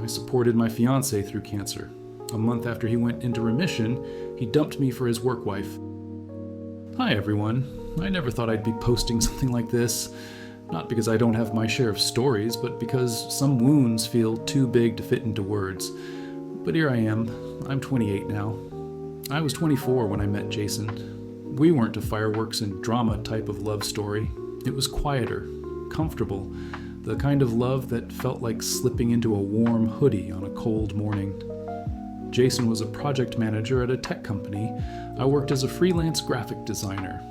I supported my fiancé through cancer. A month after he went into remission, he dumped me for his work wife. Hi everyone. I never thought I'd be posting something like this. Not because I don't have my share of stories, but because some wounds feel too big to fit into words. But here I am. I'm 28 now. I was 24 when I met Jason. We weren't a fireworks and drama type of love story. It was quieter, comfortable, the kind of love that felt like slipping into a warm hoodie on a cold morning. Jason was a project manager at a tech company. I worked as a freelance graphic designer.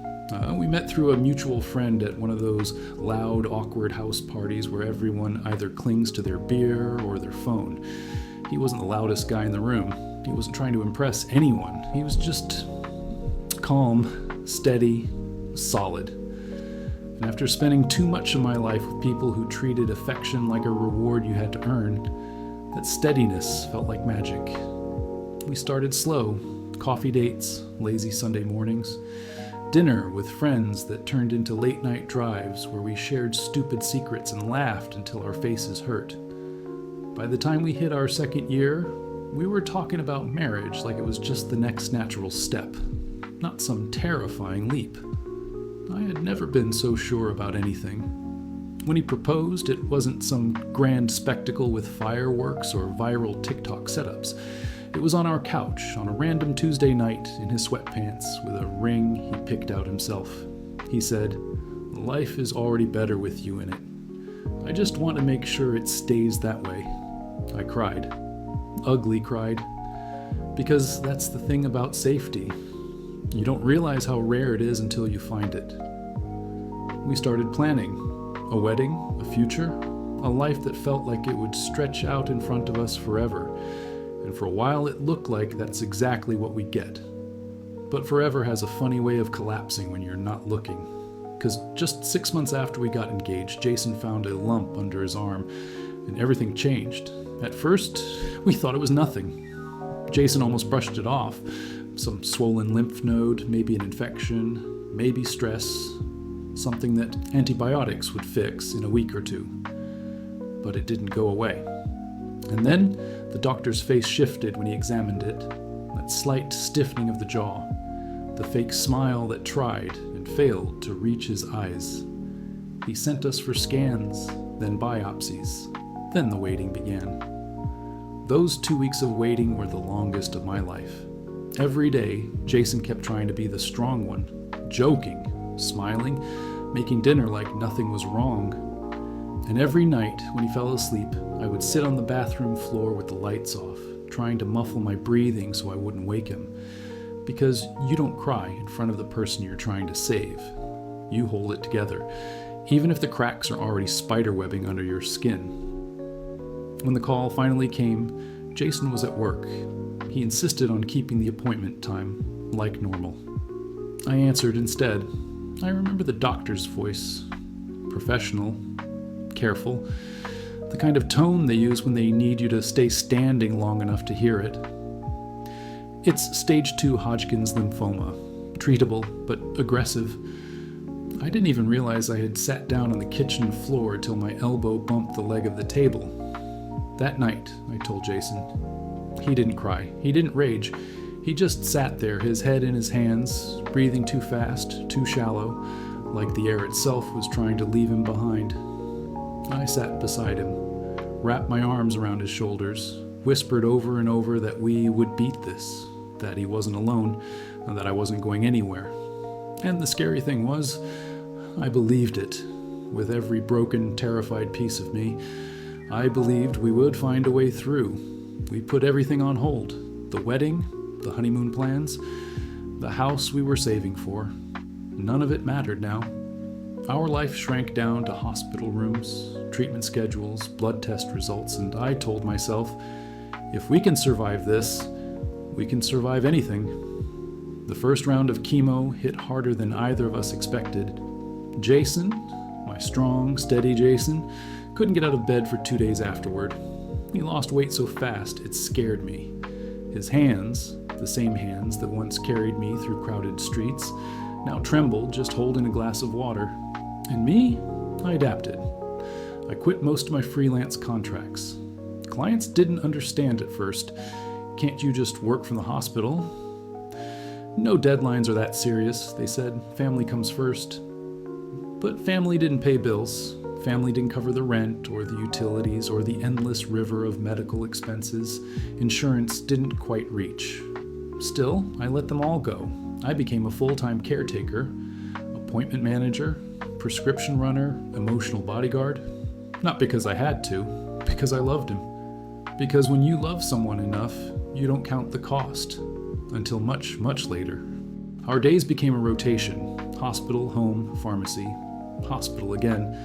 We met through a mutual friend at one of those loud, awkward house parties where everyone either clings to their beer or their phone. He wasn't the loudest guy in the room. He wasn't trying to impress anyone. He was just calm, steady, solid. And after spending too much of my life with people who treated affection like a reward you had to earn, that steadiness felt like magic. We started slow, coffee dates, lazy Sunday mornings, dinner with friends that turned into late-night drives where we shared stupid secrets and laughed until our faces hurt. By the time we hit our second year, we were talking about marriage like it was just the next natural step, not some terrifying leap. I had never been so sure about anything. When he proposed, it wasn't some grand spectacle with fireworks or viral TikTok setups. It was on our couch on a random Tuesday night in his sweatpants with a ring he picked out himself. He said, "Life is already better with you in it. I just want to make sure it stays that way." I cried. Ugly cried. Because that's the thing about safety. You don't realize how rare it is until you find it. We started planning. A wedding, a future, a life that felt like it would stretch out in front of us forever. And for a while it looked like that's exactly what we'd get. But forever has a funny way of collapsing when you're not looking. Because just 6 months after we got engaged, Jason found a lump under his arm, and everything changed. At first, we thought it was nothing. Jason almost brushed it off. Some swollen lymph node, maybe an infection, maybe stress, something that antibiotics would fix in a week or two. But it didn't go away. And then the doctor's face shifted when he examined it, that slight stiffening of the jaw, the fake smile that tried and failed to reach his eyes. He sent us for scans, then biopsies, then the waiting began. Those 2 weeks of waiting were the longest of my life. Every day, Jason kept trying to be the strong one, joking, smiling, making dinner like nothing was wrong. And every night, when he fell asleep, I would sit on the bathroom floor with the lights off, trying to muffle my breathing so I wouldn't wake him. Because you don't cry in front of the person you're trying to save. You hold it together, even if the cracks are already spiderwebbing under your skin. When the call finally came, Jason was at work. He insisted on keeping the appointment time like normal. I answered instead. I remember the doctor's voice. Professional, careful, the kind of tone they use when they need you to stay standing long enough to hear it. It's stage 2 Hodgkin's lymphoma, treatable but aggressive. I didn't even realize I had sat down on the kitchen floor till my elbow bumped the leg of the table. That night, I told Jason. He didn't cry. He didn't rage. He just sat there, his head in his hands, breathing too fast, too shallow, like the air itself was trying to leave him behind. I sat beside him, wrapped my arms around his shoulders, whispered over and over that we would beat this, that he wasn't alone, and that I wasn't going anywhere. And the scary thing was, I believed it. With every broken, terrified piece of me, I believed we would find a way through. We put everything on hold. The wedding, the honeymoon plans, the house we were saving for. None of it mattered now. Our life shrank down to hospital rooms, treatment schedules, blood test results, and I told myself, if we can survive this, we can survive anything. The first round of chemo hit harder than either of us expected. Jason, my strong, steady Jason, couldn't get out of bed for 2 days afterward. He lost weight so fast, it scared me. His hands, the same hands that once carried me through crowded streets, now trembled just holding a glass of water. And me? I adapted. I quit most of my freelance contracts. Clients didn't understand at first. Can't you just work from the hospital? No deadlines are that serious, they said. Family comes first. But family didn't pay bills. Family didn't cover the rent or the utilities or the endless river of medical expenses. Insurance didn't quite reach. Still, I let them all go. I became a full-time caretaker, appointment manager, prescription runner, emotional bodyguard. Not because I had to, because I loved him. Because when you love someone enough, you don't count the cost. Until much, much later. Our days became a rotation. Hospital, home, pharmacy. Hospital again.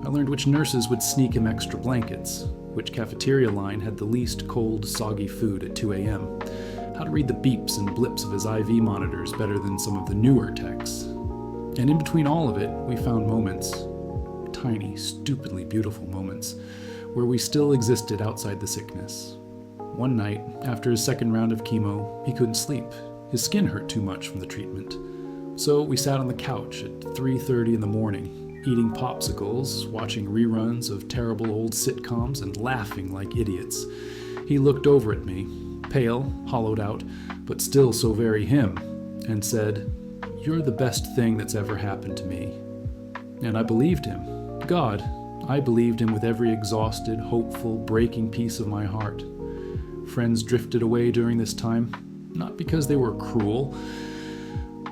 I learned which nurses would sneak him extra blankets, which cafeteria line had the least cold, soggy food at 2 a.m., how to read the beeps and blips of his IV monitors better than some of the newer techs. And in between all of it, we found moments, tiny, stupidly beautiful moments, where we still existed outside the sickness. One night, after his second round of chemo, he couldn't sleep. His skin hurt too much from the treatment. So we sat on the couch at 3:30 in the morning, eating popsicles, watching reruns of terrible old sitcoms, and laughing like idiots. He looked over at me, pale, hollowed out, but still so very him, and said, "You're the best thing that's ever happened to me." And I believed him. God, I believed him with every exhausted, hopeful, breaking piece of my heart. Friends drifted away during this time, not because they were cruel,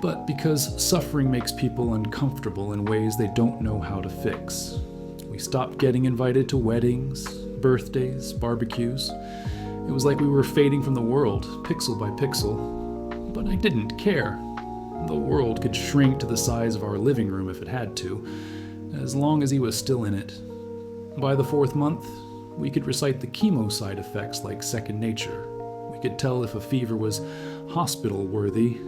but because suffering makes people uncomfortable in ways they don't know how to fix. We stopped getting invited to weddings, birthdays, barbecues. It was like we were fading from the world, pixel by pixel. But I didn't care. The world could shrink to the size of our living room if it had to, as long as he was still in it. By the 4th month, we could recite the chemo side effects like second nature. We could tell if a fever was hospital-worthy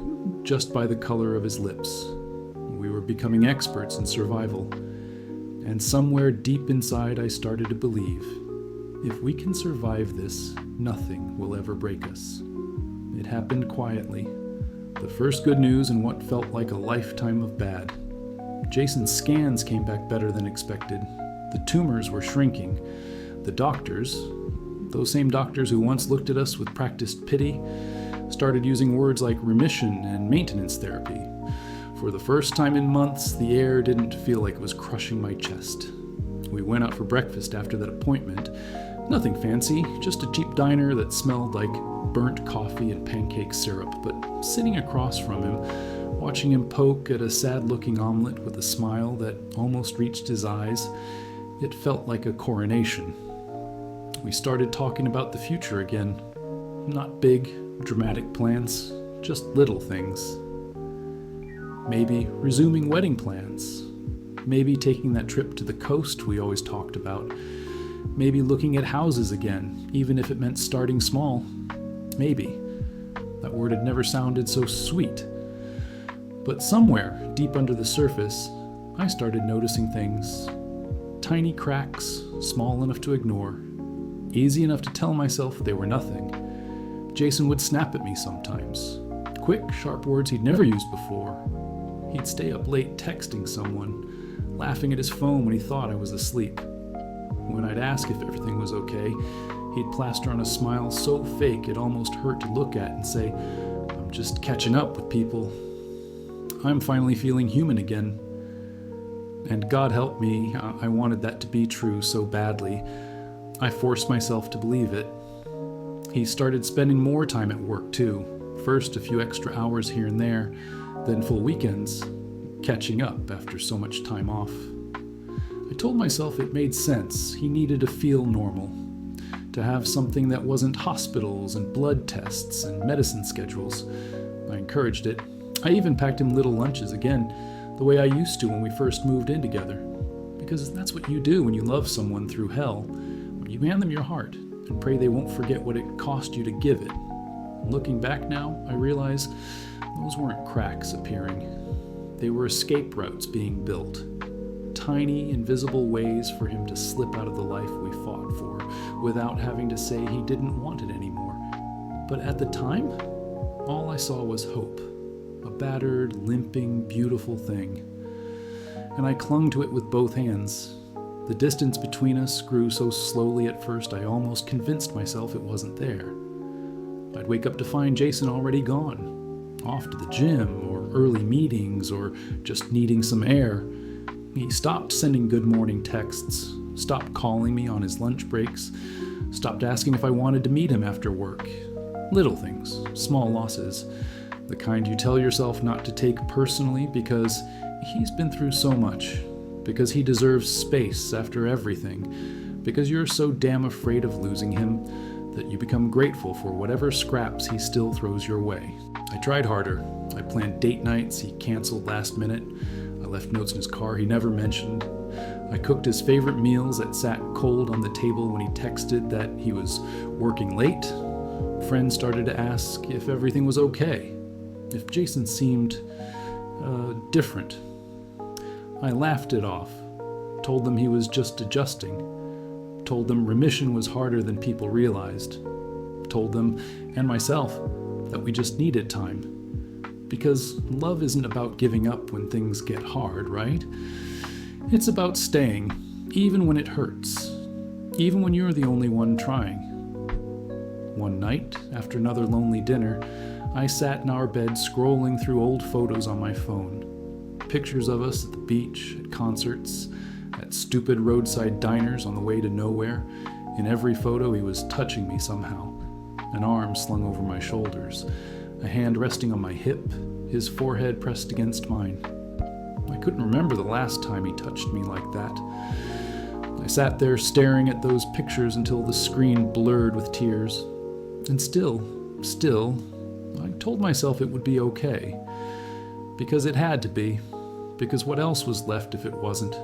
just by the color of his lips. We were becoming experts in survival. And somewhere deep inside I started to believe, if we can survive this, nothing will ever break us. It happened quietly. The first good news in what felt like a lifetime of bad. Jason's scans came back better than expected. The tumors were shrinking. The doctors, those same doctors who once looked at us with practiced pity, started using words like remission and maintenance therapy. For the first time in months, the air didn't feel like it was crushing my chest. We went out for breakfast after that appointment. Nothing fancy, just a cheap diner that smelled like burnt coffee and pancake syrup, but sitting across from him, watching him poke at a sad-looking omelet with a smile that almost reached his eyes, it felt like a coronation. We started talking about the future again. Not big, dramatic plans, just little things. Maybe resuming wedding plans. Maybe taking that trip to the coast we always talked about. Maybe looking at houses again, even if it meant starting small. Maybe. That word had never sounded so sweet. But somewhere, deep under the surface, I started noticing things. Tiny cracks, small enough to ignore. Easy enough to tell myself they were nothing. Jason would snap at me sometimes. Quick, sharp words he'd never used before. He'd stay up late texting someone, laughing at his phone when he thought I was asleep. When I'd ask if everything was okay, he'd plaster on a smile so fake it almost hurt to look at and say, "I'm just catching up with people." I'm finally feeling human again. And God help me, I wanted that to be true so badly. I forced myself to believe it. He started spending more time at work too. First a few extra hours here and there, then full weekends, catching up after so much time off. I told myself it made sense. He needed to feel normal, to have something that wasn't hospitals and blood tests and medicine schedules. I encouraged it. I even packed him little lunches again, the way I used to when we first moved in together. Because that's what you do when you love someone through hell. When you hand them your heart and pray they won't forget what it cost you to give it. Looking back now, I realize those weren't cracks appearing. They were escape routes being built. Tiny, invisible ways for him to slip out of the life we fought for without having to say he didn't want it anymore. But at the time, all I saw was hope. A battered, limping, beautiful thing. And I clung to it with both hands. The distance between us grew so slowly at first I almost convinced myself it wasn't there. I'd wake up to find Jason already gone, off to the gym, or early meetings, or just needing some air. He stopped sending good morning texts, stopped calling me on his lunch breaks, stopped asking if I wanted to meet him after work. Little things, small losses, the kind you tell yourself not to take personally because he's been through so much, because he deserves space after everything, because you're so damn afraid of losing him that you become grateful for whatever scraps he still throws your way. I tried harder. I planned date nights he canceled last minute. I left notes in his car he never mentioned. I cooked his favorite meals that sat cold on the table when he texted that he was working late. Friends started to ask if everything was okay, if Jason seemed different. I laughed it off, told them he was just adjusting, told them remission was harder than people realized, told them, and myself, that we just needed time. Because love isn't about giving up when things get hard, right? It's about staying, even when it hurts, even when you're the only one trying. One night, after another lonely dinner, I sat in our bed scrolling through old photos on my phone. Pictures of us at the beach, at concerts, at stupid roadside diners on the way to nowhere. In every photo, he was touching me somehow. An arm slung over my shoulders, a hand resting on my hip, his forehead pressed against mine. I couldn't remember the last time he touched me like that. I sat there staring at those pictures until the screen blurred with tears. And still, I told myself it would be okay. Because it had to be. Because what else was left if it wasn't?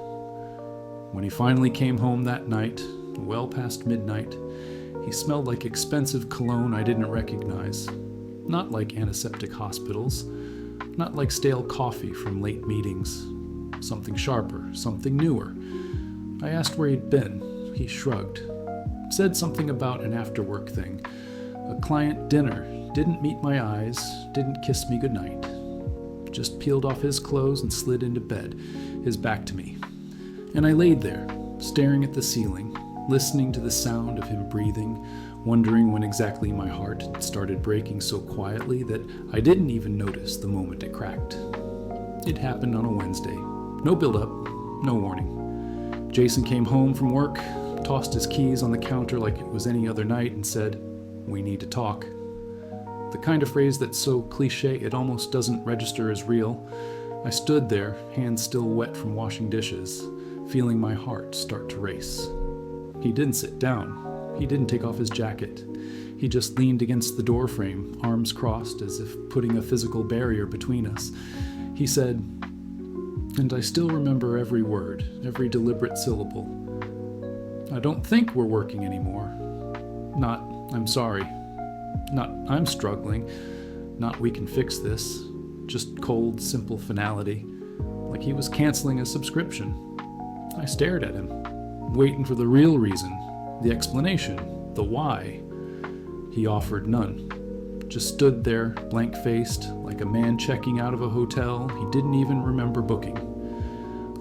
When he finally came home that night, well past midnight, he smelled like expensive cologne I didn't recognize. Not like antiseptic hospitals. Not like stale coffee from late meetings. Something sharper, something newer. I asked where he'd been. He shrugged. Said something about an after-work thing. A client dinner. Didn't meet my eyes. Didn't kiss me goodnight. Just peeled off his clothes and slid into bed, his back to me. And I laid there, staring at the ceiling, listening to the sound of him breathing, wondering when exactly my heart had started breaking so quietly that I didn't even notice the moment it cracked. It happened on a Wednesday. No build-up, no warning. Jason came home from work, tossed his keys on the counter like it was any other night, and said, "We need to talk." The kind of phrase that's so cliche it almost doesn't register as real. I stood there, hands still wet from washing dishes, feeling my heart start to race. He didn't sit down. He didn't take off his jacket. He just leaned against the doorframe, arms crossed as if putting a physical barrier between us. He said, and I still remember every word, every deliberate syllable, "I don't think we're working anymore. Not, I'm sorry. Not, I'm struggling. Not, we can fix this." Just cold, simple finality, like he was canceling a subscription. I stared at him, waiting for the real reason, the explanation, the why. He offered none. Just stood there, blank-faced, like a man checking out of a hotel he didn't even remember booking.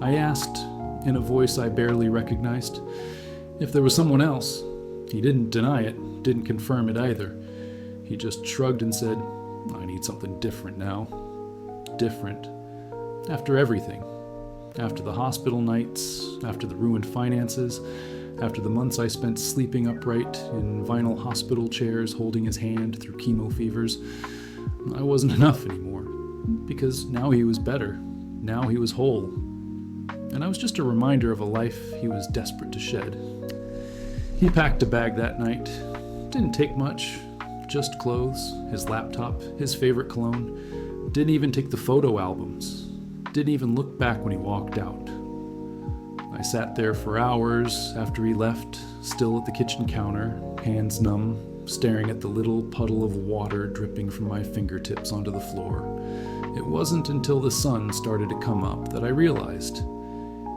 I asked, in a voice I barely recognized, if there was someone else. He didn't deny it, didn't confirm it either. He just shrugged and said, "I need something different now." Different. After everything. After the hospital nights, after the ruined finances, after the months I spent sleeping upright in vinyl hospital chairs holding his hand through chemo fevers, I wasn't enough anymore. Because now he was better. Now he was whole. And I was just a reminder of a life he was desperate to shed. He packed a bag that night. Didn't take much. Just clothes, his laptop, his favorite cologne. Didn't even take the photo albums. Didn't even look back when he walked out. I sat there for hours after he left, still at the kitchen counter, hands numb, staring at the little puddle of water dripping from my fingertips onto the floor. It wasn't until the sun started to come up that I realized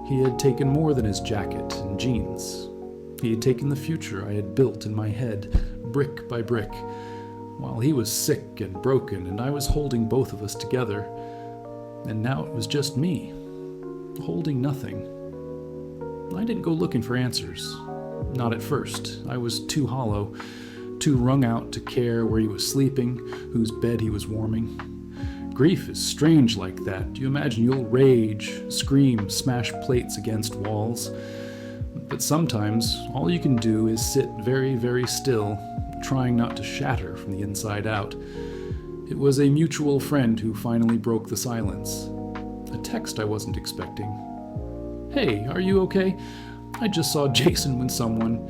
he had taken more than his jacket and jeans. He had taken the future I had built in my head, brick by brick, while he was sick and broken and I was holding both of us together. And now it was just me, holding nothing. I didn't go looking for answers. Not at first. I was too hollow, too wrung out to care where he was sleeping, whose bed he was warming. Grief is strange like that. You imagine you'll rage, scream, smash plates against walls. But sometimes all you can do is sit very, very still, trying not to shatter from the inside out. It was a mutual friend who finally broke the silence. A text I wasn't expecting. "Hey, are you okay? I just saw Jason with someone,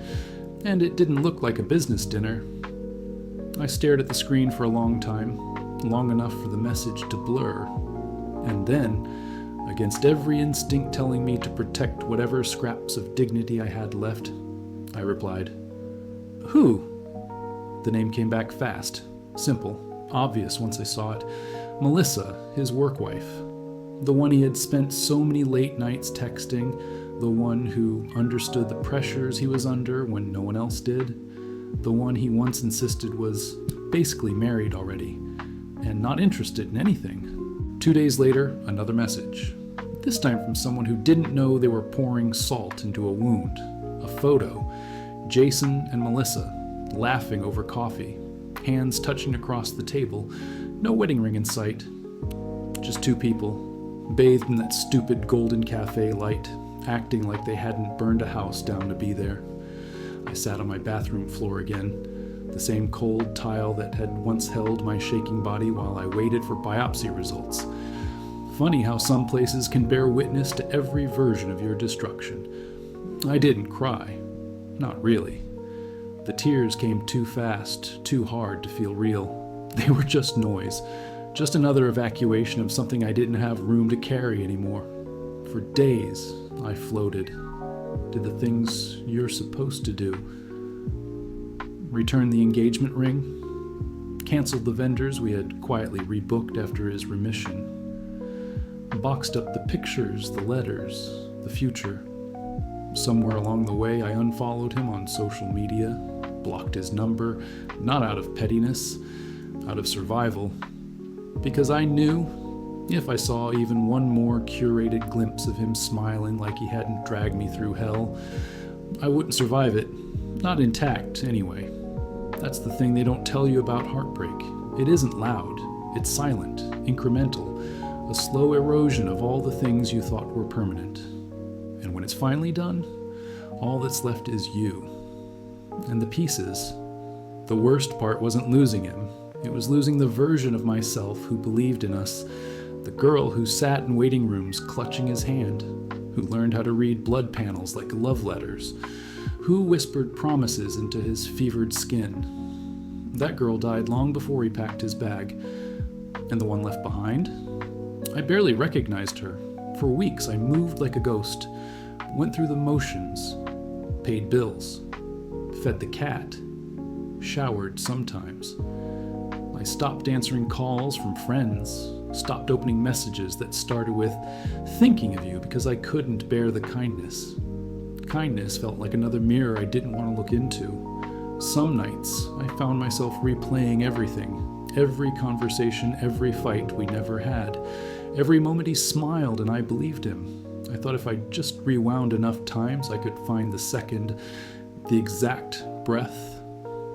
and it didn't look like a business dinner." I stared at the screen for a long time, long enough for the message to blur. And then, against every instinct telling me to protect whatever scraps of dignity I had left, I replied, "Who?" The name came back fast, simple, obvious once I saw it. Melissa, his work wife. The one he had spent so many late nights texting, the one who understood the pressures he was under when no one else did, the one he once insisted was basically married already, and not interested in anything. 2 days later, another message. This time from someone who didn't know they were pouring salt into a wound. A photo. Jason and Melissa, laughing over coffee, hands touching across the table. No wedding ring in sight. Just two people, bathed in that stupid golden cafe light, acting like they hadn't burned a house down to be there. I sat on my bathroom floor again, the same cold tile that had once held my shaking body while I waited for biopsy results. Funny how some places can bear witness to every version of your destruction. I didn't cry. Not really. The tears came too fast, too hard to feel real. They were just noise, just another evacuation of something I didn't have room to carry anymore. For days, I floated. Did the things you're supposed to do. Returned the engagement ring. Canceled the vendors we had quietly rebooked after his remission. Boxed up the pictures, the letters, the future. Somewhere along the way, I unfollowed him on social media, blocked his number, not out of pettiness, out of survival. Because I knew, if I saw even one more curated glimpse of him smiling like he hadn't dragged me through hell, I wouldn't survive it. Not intact, anyway. That's the thing they don't tell you about heartbreak. It isn't loud. It's silent, incremental, a slow erosion of all the things you thought were permanent. And when it's finally done, all that's left is you. And the pieces. The worst part wasn't losing him. It was losing the version of myself who believed in us, the girl who sat in waiting rooms clutching his hand, who learned how to read blood panels like love letters, who whispered promises into his fevered skin. That girl died long before he packed his bag. And the one left behind? I barely recognized her. For weeks I moved like a ghost, went through the motions, paid bills, fed the cat, showered sometimes. I stopped answering calls from friends, stopped opening messages that started with "thinking of you" because I couldn't bear the kindness. Kindness felt like another mirror I didn't want to look into. Some nights I found myself replaying everything, every conversation, every fight we never had. Every moment he smiled and I believed him. I thought if I just rewound enough times I could find the second, the exact breath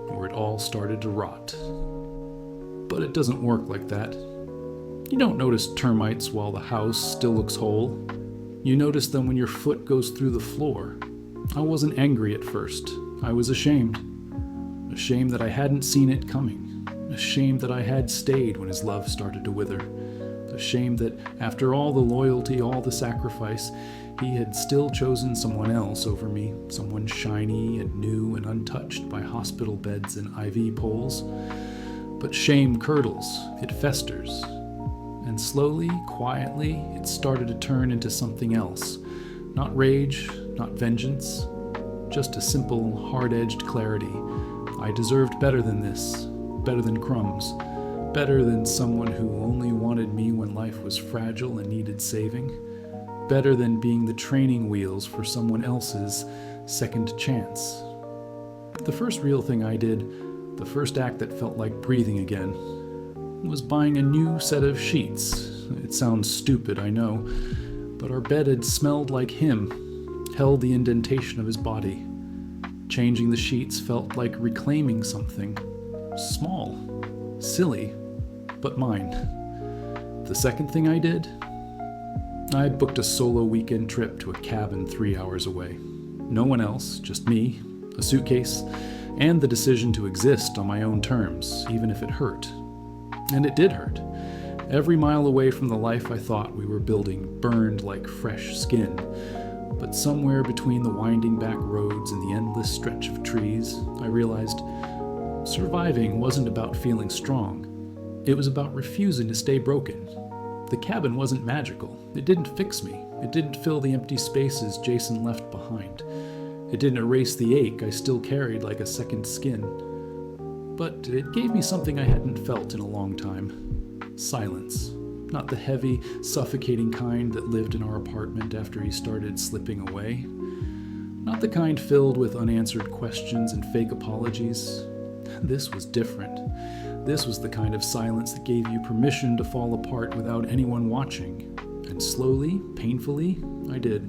where it all started to rot. But it doesn't work like that. You don't notice termites while the house still looks whole. You notice them when your foot goes through the floor. I wasn't angry at first. I was ashamed. Ashamed that I hadn't seen it coming. Ashamed that I had stayed when his love started to wither. Ashamed that after all the loyalty, all the sacrifice, he had still chosen someone else over me, someone shiny and new and untouched by hospital beds and IV poles. But shame curdles, it festers. And slowly, quietly, it started to turn into something else. Not rage, not vengeance, just a simple, hard-edged clarity. I deserved better than this, better than crumbs, better than someone who only wanted me when life was fragile and needed saving, better than being the training wheels for someone else's second chance. The first real thing I did, the first act that felt like breathing again, was buying a new set of sheets. It sounds stupid, I know, but our bed had smelled like him. held the indentation of his body. Changing the sheets felt like reclaiming something. Small, silly, but mine. The second thing I did? I booked a solo weekend trip to a cabin 3 hours away. No one else, just me, a suitcase, and the decision to exist on my own terms, even if it hurt. And it did hurt. Every mile away from the life I thought we were building burned like fresh skin. But somewhere between the winding back roads and the endless stretch of trees, I realized surviving wasn't about feeling strong. It was about refusing to stay broken. The cabin wasn't magical. It didn't fix me. It didn't fill the empty spaces Jason left behind. It didn't erase the ache I still carried like a second skin. But it gave me something I hadn't felt in a long time. Silence. Not the heavy, suffocating kind that lived in our apartment after he started slipping away. Not the kind filled with unanswered questions and fake apologies. This was different. This was the kind of silence that gave you permission to fall apart without anyone watching. And slowly, painfully, I did.